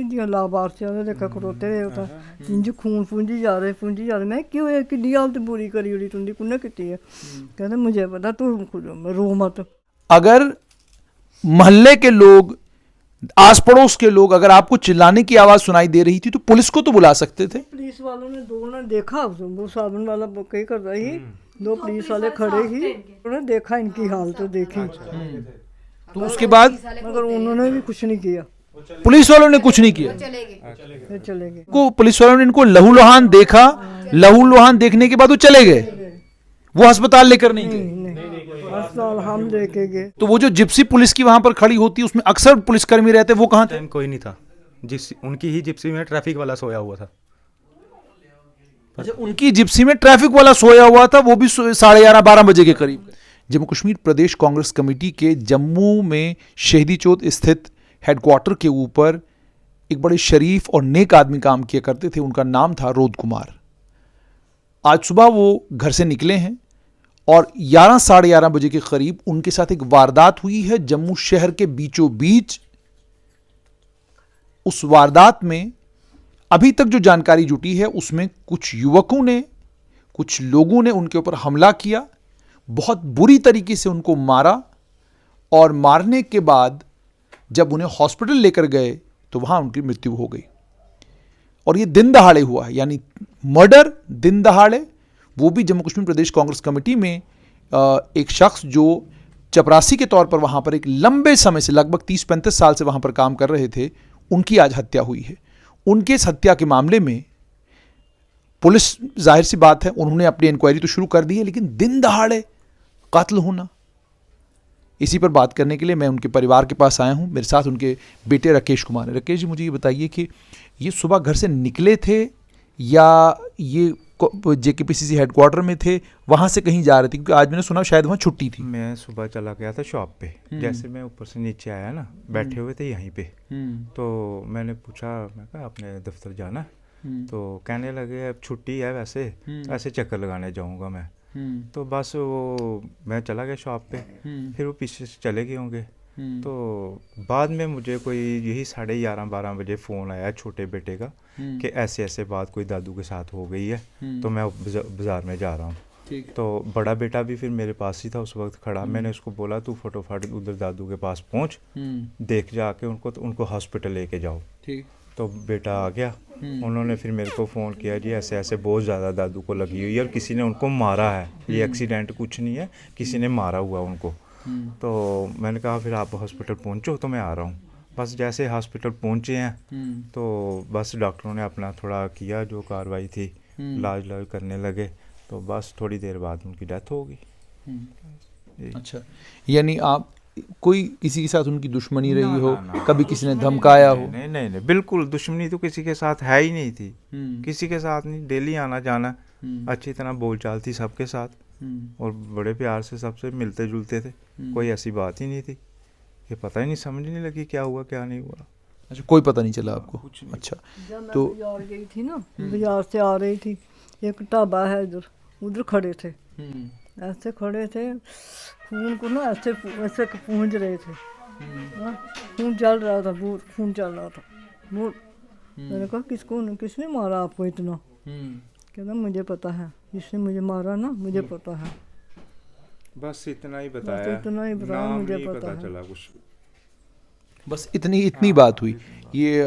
लाभार्थियों ने देखा खड़ोते रहे होता इंज खून फूंजी जा रहे मैं क्यों है कि हालत बुरी करी उड़ी तुंदी कुन्ने किती है कहते मुझे पता तू रो मत। अगर मोहल्ले के लोग, आस पड़ोस के लोग अगर आपको चिल्लाने की आवाज सुनाई दे रही थी तो पुलिस को तो बुला सकते थे। पुलिस वालों ने दो ने देखा वो साबुन वाला कहीं कर रहा ही दो पुलिस वाले खड़े ही उन्होंने देखा इनकी हालत देखी तो उसके बाद मगर उन्होंने भी कुछ नहीं किया, पुलिस वालों ने कुछ नहीं किया, चले गए को पुलिस वालों ने इनको लहूलुहान देखा, लहूलुहान देखने के बाद वो चले गए, वो अस्पताल लेकर नहीं गए। अस्पताल हम लेके गए। तो वो जो जिप्सी पुलिस की वहां पर खड़ी होती उसमें अक्सर पुलिसकर्मी रहते, वो कहाँ थे? कोई नहीं था, जिस उनकी ही जिप्सी में ट्रैफिक वाला सोया हुआ था। अच्छा, उनकी जिप्सी में ट्रैफिक वाला सोया हुआ था, वो भी 11:30-12 बजे के करीब। जम्मू कश्मीर प्रदेश कांग्रेस कमेटी के जम्मू में शहीदी चौक स्थित हेडक्वार्टर के ऊपर एक बड़े शरीफ और नेक आदमी काम किया करते थे, उनका नाम था रोद कुमार। आज सुबह वो घर से निकले हैं और 11-11:30 बजे के करीब उनके साथ एक वारदात हुई है जम्मू शहर के बीचों बीच। उस वारदात में अभी तक जो जानकारी जुटी है उसमें कुछ युवकों ने, कुछ लोगों ने उनके ऊपर हमला किया, बहुत बुरी तरीके से उनको मारा और मारने के बाद जब उन्हें हॉस्पिटल लेकर गए तो वहां उनकी मृत्यु हो गई। और यह दिन दहाड़े हुआ है, यानी मर्डर दिन दहाड़े, वो भी जम्मू कश्मीर प्रदेश कांग्रेस कमेटी में एक शख्स जो चपरासी के तौर पर वहां पर एक लंबे समय से लगभग 30-35 साल से वहां पर काम कर रहे थे, उनकी आज हत्या हुई है। उनके इस हत्या के मामले में पुलिस, जाहिर सी बात है, उन्होंने अपनी इंक्वायरी तो शुरू कर दी है, लेकिन दिन दहाड़े कत्ल होना, इसी पर बात करने के लिए मैं उनके परिवार के पास आया हूं। मेरे साथ उनके बेटे राकेश कुमार है। राकेश जी, मुझे ये बताइए कि ये सुबह घर से निकले थे या ये JKPCC हेडक्वार्टर में थे, वहां से कहीं जा रहे थे? क्योंकि आज मैंने सुना शायद वहां छुट्टी थी। मैं सुबह चला गया था शॉप पे, जैसे मैं ऊपर से नीचे आया ना, बैठे हुए थे यहीं पे, तो मैंने पूछा, मैं कहा आपने दफ्तर जाना? तो कहने लगे अब छुट्टी है, वैसे ऐसे चक्कर लगाने जाऊंगा मैं। तो बस वो मैं चला गया शॉप पे, फिर वो पीछे से चले गए होंगे। तो बाद में मुझे कोई यही 11:30-12 बजे फ़ोन आया छोटे बेटे का कि ऐसे ऐसे बात कोई दादू के साथ हो गई है, तो मैं बाज़ार में जा रहा हूँ। तो बड़ा बेटा भी फिर मेरे पास ही था उस वक्त खड़ा। मैंने उसको बोला तू फटोफट उधर दादू के पास पहुँच, देख जाके उनको, तो उनको हॉस्पिटल लेके जाओ। तो बेटा आ गया, उन्होंने फिर मेरे को फ़ोन किया, जी ऐसे ऐसे बहुत ज़्यादा दादू को लगी हुई है और किसी ने उनको मारा है, ये एक्सीडेंट कुछ नहीं है, किसी ने मारा हुआ उनको। तो मैंने कहा फिर आप हॉस्पिटल पहुंचो, तो मैं आ रहा हूँ। बस जैसे हॉस्पिटल पहुंचे हैं तो बस डॉक्टरों ने अपना थोड़ा किया, जो कार्रवाई थी, इलाज करने लगे, तो बस थोड़ी देर बाद उनकी डेथ हो गई। अच्छा, यानी आप कोई किसी के साथ उनकी दुश्मनी रही हो? कभी किसी ने धमकाया हो? नहीं, बिल्कुल दुश्मनी तो किसी के साथ है ही नहीं थी, किसी के साथ नहीं। डेली आना जाना, अच्छी तरह बोलचाल थी सबके साथ और बड़े प्यार से सबसे मिलते जुलते थे, कोई ऐसी बात ही नहीं थी। ये पता ही नहीं, समझ नहीं लगी क्या हुआ क्या नहीं हुआ। अच्छा, कोई पता नहीं चला आपको? अच्छा, तो बाजार गई थी ना, बाजार से आ रही थी, एक ढाबा है उधर खड़े थे, ऐसे खड़े थे, खून को ना ऐसे ऐसे पूंज रहे थे, खून चल रहा था, बहुत खून चल रहा था बहुत। मैंने कहा किसने मारा आपको इतना? कहता मुझे पता है, जिसने मुझे मारा ना मुझे पता है। बस इतना ही बताया, इतना ही बताया, मुझे पता चला कुछ। बस इतनी बात हुई। ये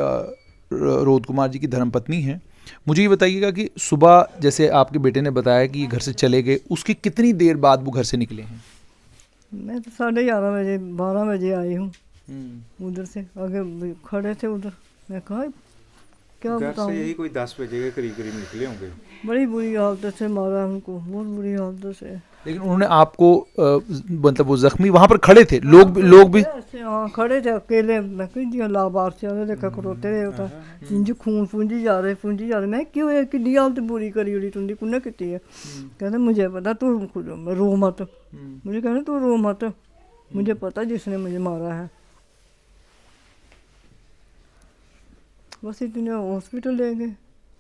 रोद कुमार जी की धर्मपत्नी हैं। मुझे ये बताइएगा कि सुबह जैसे आपके बेटे ने बताया कि ये घर से चले गए, उसकी कितनी देर बाद वो घर से निकले हैं? मैं तो 11:30 बजे 12 बजे आई हूँ उधर से, आगे खड़े थे उधर। मैं कहा क्या बताऊँ, यही कोई 10 बजे के करीब निकले होंगे। बड़ी बुरी हालत से मारा उनको, बहुत बुरी हालत से। लेकिन उन्होंने आपको मतलब वो जख्मी वहां पर खड़े थे, लोग भी खड़े थे अकेले। मैं कहीं लाभार्थियों ने देखा खड़ोते रहे होता इंज खून फूंजी जा रहे मैं क्यों है कि हालत बुरी करी उड़ी तुंदी कुन्ने किती है? कहते मुझे पता तू रो मत, मुझे कहना तू रो मत, मुझे पता जिसने मुझे मारा है। बस इतने हॉस्पिटल ले गए।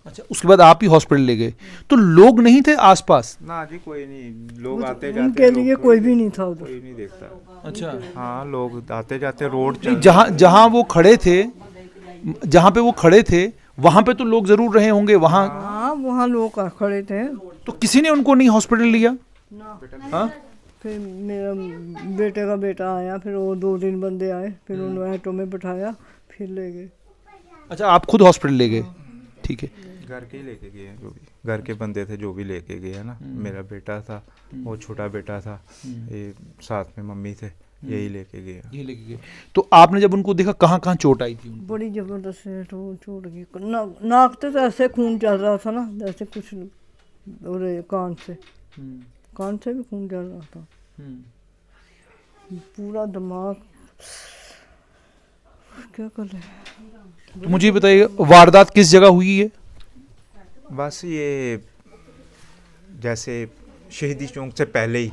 अच्छा, उसके बाद आप ही हॉस्पिटल ले गए, तो लोग नहीं थे आसपास? ना जी, कोई नहीं, लोग आते जाते, उनके लिए कोई भी नहीं था उधर, कोई नहीं देखता। अच्छा, हाँ, लोग आते जाते रोड जहाँ वो खड़े थे जहाँ पे वो खड़े थे वहाँ पे तो लोग जरूर रहे होंगे वहाँ, हाँ वहाँ लोग खड़े थे। तो किसी ने उनको नहीं हॉस्पिटल लिया? हाँ, फिर मेरा बेटे का बेटा आया, फिर वो 2-3 बंदे आए, फिर उन्होंने ऑटो में बिठाया, फिर ले गए। अच्छा, आप खुद हॉस्पिटल ले गए? ठीक है। घर के ही लेके गए हैं, जो भी घर के बंदे थे जो भी लेके गए हैं ना। मेरा बेटा था, वो छोटा बेटा था, ये साथ में मम्मी थे, यही लेके गए हैं। ये लेके गए। तो आपने जब उनको देखा कहाँ कहाँ चोट आई थी उनको? बड़ी जबरदस्त है, तो चोट गई नाक से, तो ऐसे खून चल रहा था ना, जैसे कुछ और कान से भी खून चल रहा था, पूरा दिमाग। क्या कर रहे? तो मुझे बताइए वारदात किस जगह हुई है? बस ये जैसे शहीदी चौक से पहले ही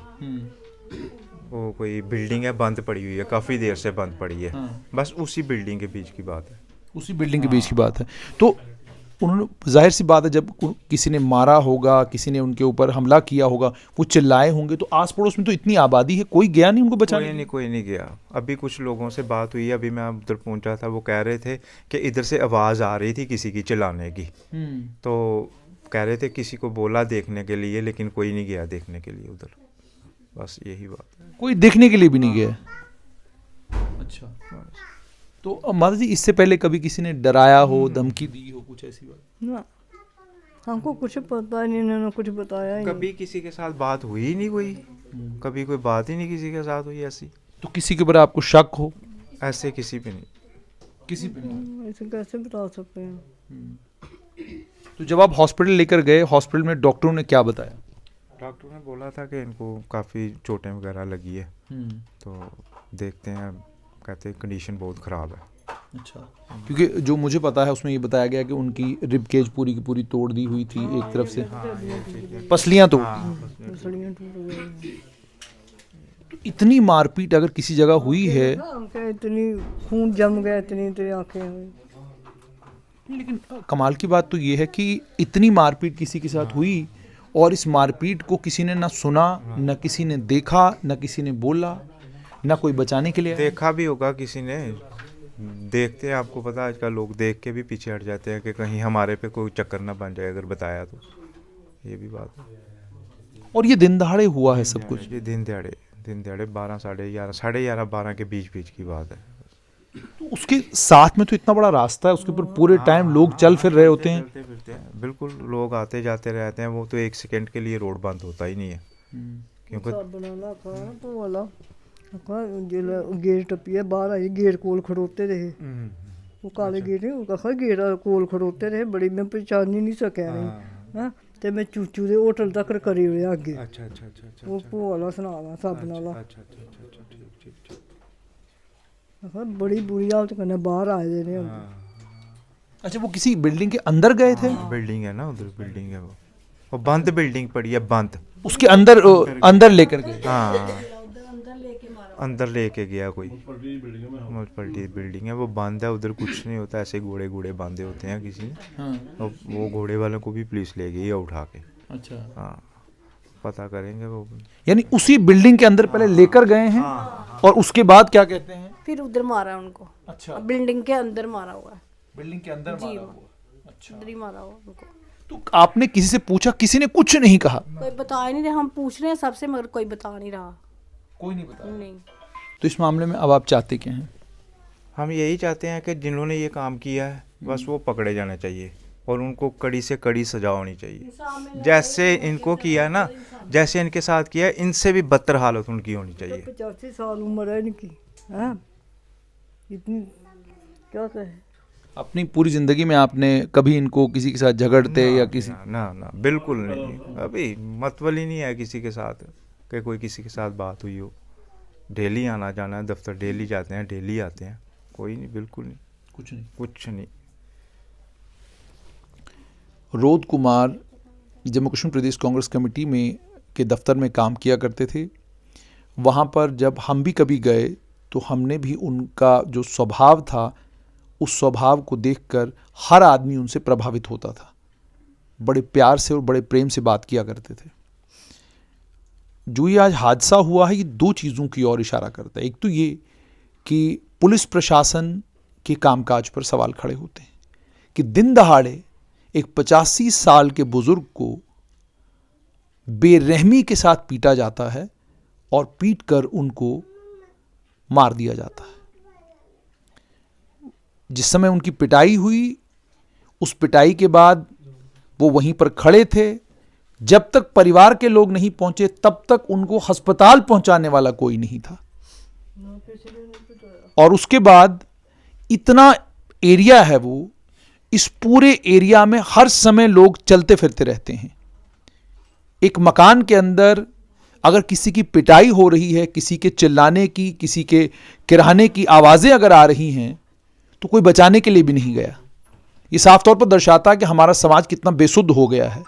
वो कोई बिल्डिंग है, बंद पड़ी हुई है, काफ़ी देर से बंद पड़ी है। बस उसी बिल्डिंग के बीच की बात है। उसी बिल्डिंग के बीच की बात है। तो उन्होंने, जाहिर सी बात है, जब किसी ने मारा होगा, किसी ने उनके ऊपर हमला किया होगा, वो चिल्लाए होंगे, तो आस पड़ोस में तो इतनी आबादी है, कोई गया नहीं उनको बचाने? कोई नहीं गया। अभी कुछ लोगों से बात हुई, अभी मैं उधर पहुंचा था, वो कह रहे थे कि इधर से आवाज़ आ रही थी किसी की चिल्लाने की, तो कह रहे थे किसी को बोला देखने के लिए, लेकिन कोई नहीं गया देखने के लिए उधर। बस यही बात है, कोई देखने के लिए भी नहीं गया। अच्छा, तो माता जी इससे पहले कभी किसी ने डराया हो, धमकी दी हो, कुछ ऐसी बात? ना, हमको कुछ पता नहीं, इन्होंने कुछ बताया ही कभी किसी के साथ बात हुई ही नहीं, कोई कभी कोई बात ही नहीं किसी के साथ हुई ऐसी। तो किसी के ऊपर आपको शक हो? ऐसे किसी पे नहीं। किसी पे नहीं। नहीं। ऐसे कैसे बता सकते हैं? तो जब आप हॉस्पिटल लेकर गए, हॉस्पिटल में डॉक्टरों ने क्या बताया? डॉक्टर ने बोला था कि इनको काफ़ी चोटें वगैरह लगी है, तो देखते हैं, कहते हैं कंडीशन बहुत ख़राब है। अच्छा, क्योंकि जो मुझे पता है उसमें ये बताया गया कि उनकी रिब केज पूरी की पूरी तोड़ दी हुई थी, एक तरफ से पसलियां तोड़ दी। सड़ियाँ टूट गई। तो इतनी मारपीट अगर किसी जगह हुई है, आंखें इतनी खून जम गया, इतनी आंखें हुई। लेकिन कमाल की बात तो ये है कि इतनी मारपीट किसी के साथ हुई और इस मारपीट को किसी ने ना सुना, न किसी ने देखा, न किसी ने बोला, ना कोई बचाने के लिए आया। देखा भी होगा किसी ने, देखते हैं, आपको पता है आजकल लोग देख के भी पीछे हट जाते हैं कि कहीं हमारे पे कोई चक्कर ना बन जाए अगर बताया तो, ये भी बात है। और ये दिन दहाड़े हुआ है सब कुछ? ये दिन दिहाड़े 12, साढ़े 11, 12 के बीच की बात है। तो उसके साथ में तो इतना बड़ा रास्ता है, उसके ऊपर पूरे टाइम लोग चल फिर रहे होते हैं। चलते फिरते हैं, बिल्कुल लोग आते जाते रहते हैं, वो तो एक सेकंड के लिए रोड बंद होता ही नहीं है, क्योंकि बनाना था तो वाला जिला गेट टप्पिया बाहर आई, गेट कोल खड़ोते रहे, वो काले गेट है, वो कहा गेट कोल खड़ोते रहे, बड़ी मैं पहचान ही नहीं सकिया नहीं। हाँ, ते मैं चूचू दे होटल तक करी हुए आगे। अच्छा, वो भोला सुनावा सब नाला। अच्छा, ठीक। बड़ी बुरी हालत कन्नै बाहर आए दे ने। अच्छा, वो किसी बिल्डिंग के अंदर गए थे? बिल्डिंग है ना उधर, बिल्डिंग है वो बंद बिल्डिंग पड़ी है, बंद। उसके अंदर लेकर गए? हाँ, अंदर लेके गया कोई, पलटी बिल्डिंग है, वो बंद है, उधर कुछ नहीं होता, ऐसे घोड़े बांधे होते हैं किसी ने। हाँ। और वो घोड़े वालों को भी पुलिस ले गई है उठा के। अच्छा, हाँ, पता करेंगे वो। यानी उसी बिल्डिंग के अंदर पहले लेकर गए हैं और उसके बाद क्या कहते हैं? फिर उधर मारा उनको। अच्छा, बिल्डिंग के अंदर मारा हुआ है, बिल्डिंग के अंदर मारा हुआ। अच्छा, उधर ही मारा हुआ उनको। तो आपने किसी से पूछा, किसी ने कुछ नहीं कहा? कोई बता ही नहीं रहा, हम पूछ रहे हैं सबसे मगर कोई बता नहीं रहा। कोई नहीं बता। नहीं, तो इस मामले में अब आप चाहते क्या हैं? हम यही चाहते हैं कि जिन्होंने ये काम किया है बस वो पकड़े जाने चाहिए और उनको कड़ी से कड़ी सजा होनी चाहिए। जैसे इनको किया ना, जैसे इनके साथ किया, इनसे भी बदतर हालत उनकी होनी चाहिए। 85 साल उम्र है इनकी। हाँ, इतनी क्या कहे। अपनी पूरी जिंदगी में आपने कभी इनको किसी के साथ झगड़ते या किसी? ना बिल्कुल नहीं, अभी मतवाल ही नहीं है किसी के साथ कि कोई किसी के साथ बात हुई हो। डेली आना जाना है, दफ्तर डेली जाते हैं, डेली आते हैं, कोई नहीं, बिल्कुल नहीं, कुछ नहीं। रोद कुमार जम्मू कश्मीर प्रदेश कांग्रेस कमेटी में के दफ्तर में काम किया करते थे। वहाँ पर जब हम भी कभी गए तो हमने भी उनका जो स्वभाव था, उस स्वभाव को देखकर हर आदमी उनसे प्रभावित होता था। बड़े प्यार से और बड़े प्रेम से बात किया करते थे। जो ये आज हादसा हुआ है, ये दो चीज़ों की ओर इशारा करता है। एक तो ये कि पुलिस प्रशासन के कामकाज पर सवाल खड़े होते हैं कि दिन दहाड़े एक 85 साल के बुजुर्ग को बेरहमी के साथ पीटा जाता है और पीट कर उनको मार दिया जाता है। जिस समय उनकी पिटाई हुई, उस पिटाई के बाद वो वहीं पर खड़े थे। जब तक परिवार के लोग नहीं पहुंचे तब तक उनको अस्पताल पहुंचाने वाला कोई नहीं था। और उसके बाद इतना एरिया है वो, इस पूरे एरिया में हर समय लोग चलते फिरते रहते हैं। एक मकान के अंदर अगर किसी की पिटाई हो रही है, किसी के चिल्लाने की, किसी के किराने की आवाज़ें अगर आ रही हैं, तो कोई बचाने के लिए भी नहीं गया। ये साफ तौर पर दर्शाता है कि हमारा समाज कितना बेसुध हो गया है।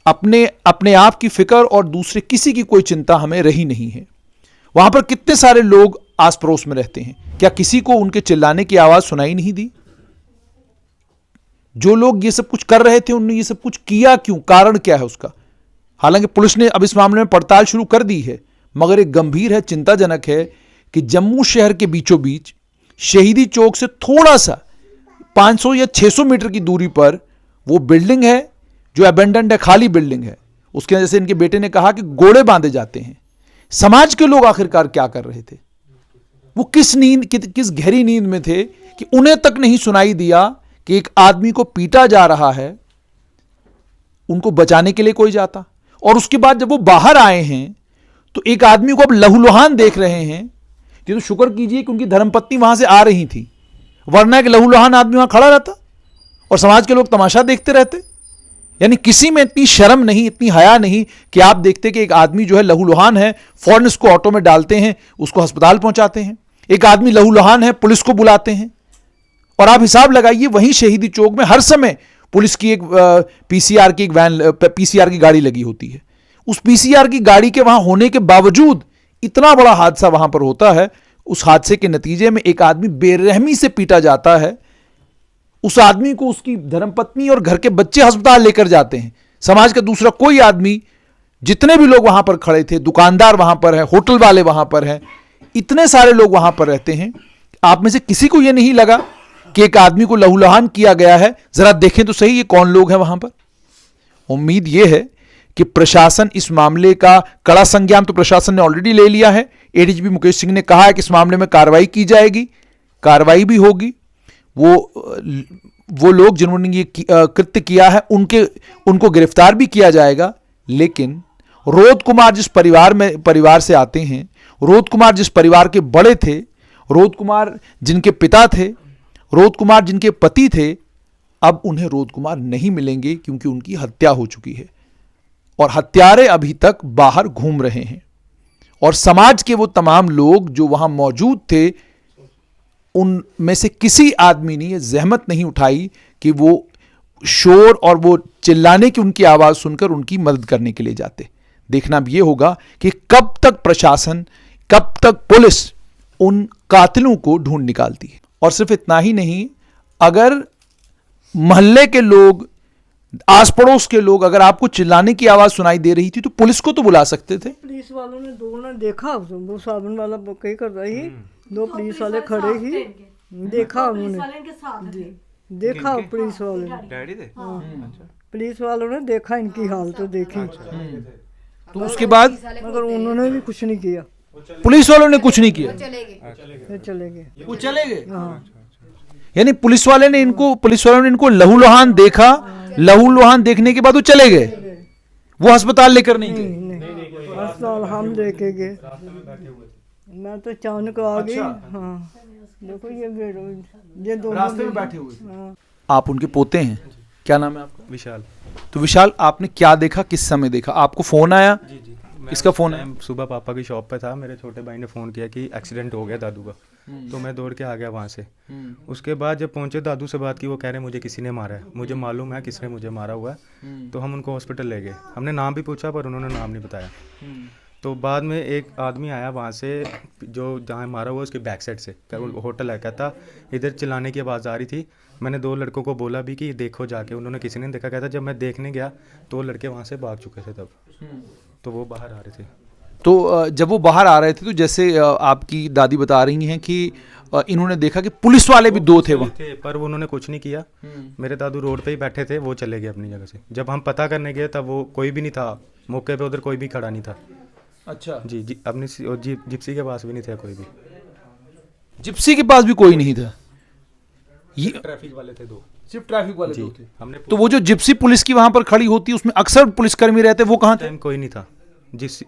अपने आप की फिक्र और दूसरे किसी की कोई चिंता हमें रही नहीं है। वहां पर कितने सारे लोग आस पड़ोस में रहते हैं, क्या किसी को उनके चिल्लाने की आवाज़ सुनाई नहीं दी? जो लोग ये सब कुछ कर रहे थे उन्होंने ये सब कुछ किया क्यों? कारण क्या है उसका? हालांकि पुलिस ने अब इस मामले में पड़ताल शुरू कर दी है, मगर एक गंभीर है, चिंताजनक है कि जम्मू शहर के बीचों बीच शहीदी चौक से थोड़ा सा 500 या 600 मीटर की दूरी पर वो बिल्डिंग है जो अबेंडेंड है, खाली बिल्डिंग है। उसके जैसे इनके बेटे ने कहा कि घोड़े बांधे जाते हैं। समाज के लोग आखिरकार क्या कर रहे थे? वो किस गहरी नींद में थे कि उन्हें तक नहीं सुनाई दिया कि एक आदमी को पीटा जा रहा है, उनको बचाने के लिए कोई जाता। और उसके बाद जब वो बाहर आए हैं तो एक आदमी को अब लहूलुहान देख रहे हैं। ये तो शुक्र कीजिए कि उनकी धर्मपत्नी वहां से आ रही थी, वरना एक लहूलुहान आदमी वहां खड़ा रहता और समाज के लोग तमाशा देखते रहते। यानी किसी में इतनी शर्म नहीं, इतनी हया नहीं कि आप देखते कि एक आदमी जो है लहूलुहान है, फौरन इसको ऑटो में डालते हैं, उसको अस्पताल पहुंचाते हैं। एक आदमी लहूलुहान है, पुलिस को बुलाते हैं। और आप हिसाब लगाइए, वहीं शहीदी चौक में हर समय पुलिस की एक पीसीआर की एक वैन, पीसीआर की गाड़ी लगी होती है। उस पीसीआर की गाड़ी के वहां होने के बावजूद इतना बड़ा हादसा वहां पर होता है। उस हादसे के नतीजे में एक आदमी बेरहमी से पीटा जाता है। उस आदमी को उसकी धर्मपत्नी और घर के बच्चे अस्पताल लेकर जाते हैं। समाज का दूसरा कोई आदमी, जितने भी लोग वहां पर खड़े थे, दुकानदार वहां पर है, होटल वाले वहां पर हैं, इतने सारे लोग वहां पर रहते हैं, आप में से किसी को यह नहीं लगा कि एक आदमी को लहूलुहान किया गया है? जरा देखें तो सही ये कौन लोग हैं वहां पर। उम्मीद यह है कि प्रशासन इस मामले का कड़ा संज्ञान तो प्रशासन ने ऑलरेडी ले लिया है। एडीजीपी मुकेश सिंह ने कहा है कि इस मामले में कार्रवाई की जाएगी, कार्रवाई भी होगी। वो लोग जिन्होंने ये कृत्य किया है उनको गिरफ्तार भी किया जाएगा। लेकिन रोहित कुमार जिस परिवार से आते हैं, रोहित कुमार जिस परिवार के बड़े थे, रोहित कुमार जिनके पिता थे, रोहित कुमार जिनके पति थे, अब उन्हें रोहित कुमार नहीं मिलेंगे क्योंकि उनकी हत्या हो चुकी है और हत्यारे अभी तक बाहर घूम रहे हैं। और समाज के वो तमाम लोग जो वहां मौजूद थे, उनमें से किसी आदमी ने यह जहमत नहीं उठाई कि वो शोर और वो चिल्लाने की उनकी आवाज सुनकर उनकी मदद करने के लिए जाते। देखना भी ये होगा कि कब तक प्रशासन, कब तक पुलिस उन कातिलों को ढूंढ निकालती है। और सिर्फ इतना ही नहीं, अगर मोहल्ले के लोग, आस पड़ोस के लोग अगर आपको चिल्लाने की आवाज सुनाई दे रही थी तो पुलिस को तो बुला सकते थे। पुलिस वालों ने दो ने देखा, वो साबुन वाला कहीं कर रही, दो पुलिस वाले खड़े ही देखा, उन्होंने देखा, पुलिस वाले ने, पुलिस वालों ने देखा, इनकी हालत तो देखी। तो उसके बाद मगर उन्होंने भी कुछ नहीं किया, पुलिस वालों ने कुछ नहीं किया, चले गए, वो चले गए। यानी पुलिस वालों ने इनको लहूलुहान देखा, लहूलुहान देखने के बाद वो चले गए, वो अस्पताल लेकर नहीं गए। अस्पताल हम लेके गए, मैं तो अचानक आ गई। हाँ देखो ये दो रास्ते में बैठे हुए। आप उनके पोते हैं, क्या नाम है आपका? विशाल। तो विशाल, आपने क्या देखा, किस समय देखा? आपको फोन आया? किसका फोन है? सुबह पापा की शॉप पे था, मेरे छोटे भाई ने फ़ोन किया कि एक्सीडेंट हो गया दादू का। तो मैं दौड़ के आ गया वहाँ से। उसके बाद जब पहुँचे, दादू से बात की, वो कह रहे मुझे किसी ने मारा है, मुझे मालूम है किसने मुझे मारा हुआ है। तो हम उनको हॉस्पिटल ले गए। हमने नाम भी पूछा पर उन्होंने नाम नहीं बताया। तो बाद में एक आदमी आया वहाँ से, जो जहाँ मारा हुआ उसके बैक साइड से, होटल है, कहता इधर चिल्लाने की आवाज़ आ रही थी। मैंने दो लड़कों को बोला भी कि देखो जाके, उन्होंने किसी ने देखा। कहता जब मैं देखने गया तो लड़के वहाँ से भाग चुके थे तब, तो वो बाहर आ रहे थे। तो जब वो बाहर आ रहे थे तो जैसे आपकी दादी बता रही हैं कि इन्होंने देखा कि पुलिस वाले भी दो थे वहाँ थे, पर वो उन्होंने कुछ नहीं किया। मेरे दादू रोड पे ही बैठे थे, वो चले गए अपनी जगह से। जब हम पता करने गए तब वो कोई भी नहीं था मौके पे, उधर कोई भी खड़ा नहीं था। अच्छा जी अपनी जिप्सी के पास भी नहीं था कोई भी। जिप्सी के पास भी कोई नहीं था, ये ट्रैफिक वाले थे दो। सिर्फ ट्रैफिक वाले जी दो थे। हमने तो वो जो जिप्सी पुलिस की वहां पर खड़ी होती है उसमें अक्सर पुलिसकर्मी रहते, वो कहाँ थे? टाइम कोई नहीं था।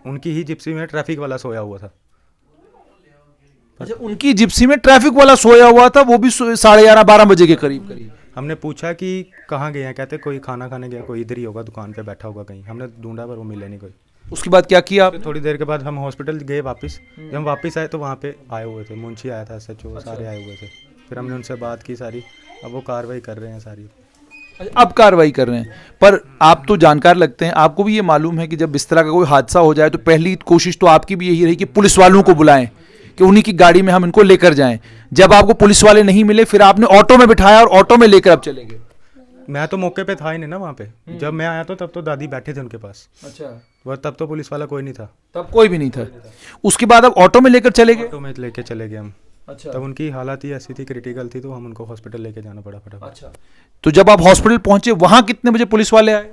उनकी ही जिप्सी में ट्रैफिक वाला सोया हुआ था। अच्छा, उनकी जिप्सी में ट्रैफिक वाला सोया हुआ था, वो भी 11:30-12 बजे के करीब करीब। हमने पूछा कि कहाँ गए हैं, कहते कोई खाना खाने गया, कोई इधर ही होगा, दुकान पे बैठा होगा कहीं। हमने ढूंढा पर वो मिले नहीं कोई। उसके बाद क्या किया आपने? थोड़ी देर के बाद हम हॉस्पिटल गए वापस। जब हम वापस आए तो वहाँ पे आए हुए थे, मुंशी आया था, SHO सारे आए हुए थे। फिर हमने उनसे बात की सारी, अब वो कार्रवाई कर रहे हैं सारी। अब कार्रवाई कर रहे हैं, पर आप तो जानकार लगते हैं, आपको भी ये मालूम है कि जब इस तरह का कोई हादसा हो जाए तो पहली कोशिश तो आपकी भी यही रही कि पुलिस वालों को बुलाएं, कि उन्हीं की गाड़ी में हम इनको लेकर जाएं। जब आपको पुलिस वाले नहीं मिले फिर आपने ऑटो में बिठाया और ऑटो में लेकर अब चले गए। मैं तो मौके पे था ही नहीं ना वहाँ पे। जब मैं आया तो तब तो दादी बैठे थे उनके पास। अच्छा, वह तब तो पुलिस वाला कोई नहीं था। तब कोई भी नहीं था। उसके बाद अब ऑटो में लेकर चले गए। ऑटो में लेके चले गए हम। अच्छा, तब उनकी हालत ही ऐसी थी, क्रिटिकल थी, तो हम उनको हॉस्पिटल लेके जाना पड़ा फटाफट। अच्छा, तो जब आप हॉस्पिटल पहुंचे वहां कितने बजे पुलिस वाले आए?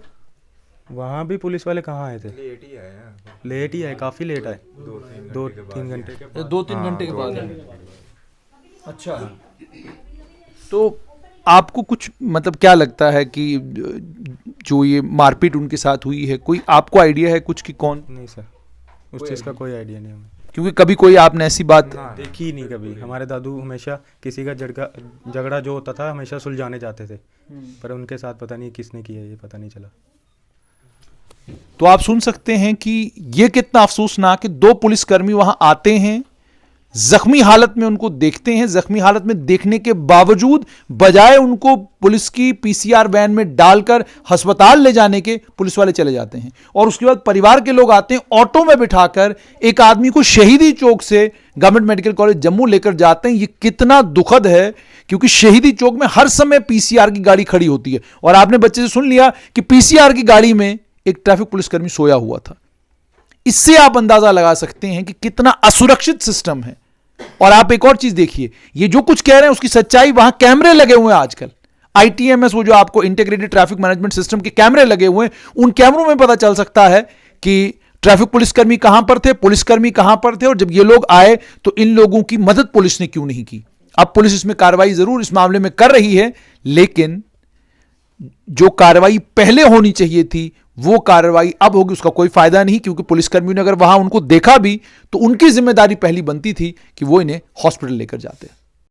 वहाँ भी पुलिस वाले कहाँ आए थे? लेट ही आए, काफ़ी लेट आए। 2-3 घंटे के 2-3 घंटे के बाद। अच्छा, तो आपको कुछ मतलब क्या लगता है कि जो ये मारपीट उनके साथ हुई है, कोई आपको आइडिया है कुछ कि कौन? नहीं सर, उस चीज़ का कोई आइडिया नहीं हमें। क्योंकि कभी कोई आपने ऐसी बात देखी ही नहीं कभी। हमारे दादू हमेशा किसी का झगड़ा जो होता था हमेशा सुलझाने जाते थे, पर उनके साथ पता नहीं किसने किया, ये पता नहीं चला। तो आप सुन सकते हैं कि ये कितना अफसोसनाक कि 2 पुलिसकर्मी वहां आते हैं, जख्मी हालत में उनको देखते हैं, जख्मी हालत में देखने के बावजूद बजाय उनको पुलिस की पीसीआर वैन में डालकर अस्पताल ले जाने के पुलिस वाले चले जाते हैं। और उसके बाद परिवार के लोग आते हैं, ऑटो में बिठाकर एक आदमी को शहीदी चौक से गवर्नमेंट मेडिकल कॉलेज जम्मू लेकर जाते हैं। ये कितना दुखद है, क्योंकि शहीदी चौक में हर समय पीसीआर की गाड़ी खड़ी होती है। और आपने बच्चे से सुन लिया कि पीसीआर की गाड़ी में एक ट्रैफिक पुलिसकर्मी सोया हुआ था। इससे आप अंदाजा लगा सकते हैं कि कितना असुरक्षित सिस्टम है। और आप एक और चीज देखिए, ये जो कुछ कह रहे हैं उसकी सच्चाई, वहां कैमरे लगे हुए हैं आजकल, ITMS, वो जो आपको इंटीग्रेटेड ट्रैफिक मैनेजमेंट सिस्टम के कैमरे लगे हुए हैं, उन कैमरों में पता चल सकता है कि ट्रैफिक पुलिसकर्मी कहां पर थे, पुलिसकर्मी कहां पर थे, और जब ये लोग आए तो इन लोगों की मदद पुलिस ने क्यों नहीं की। अब पुलिस इसमें कार्रवाई जरूर इस मामले में कर रही है, लेकिन जो कार्रवाई पहले होनी चाहिए थी वो कार्रवाई अब होगी, उसका कोई फायदा नहीं, क्योंकि पुलिसकर्मियों ने अगर वहां उनको देखा भी तो उनकी जिम्मेदारी पहली बनती थी कि वो इन्हें हॉस्पिटल लेकर जाते।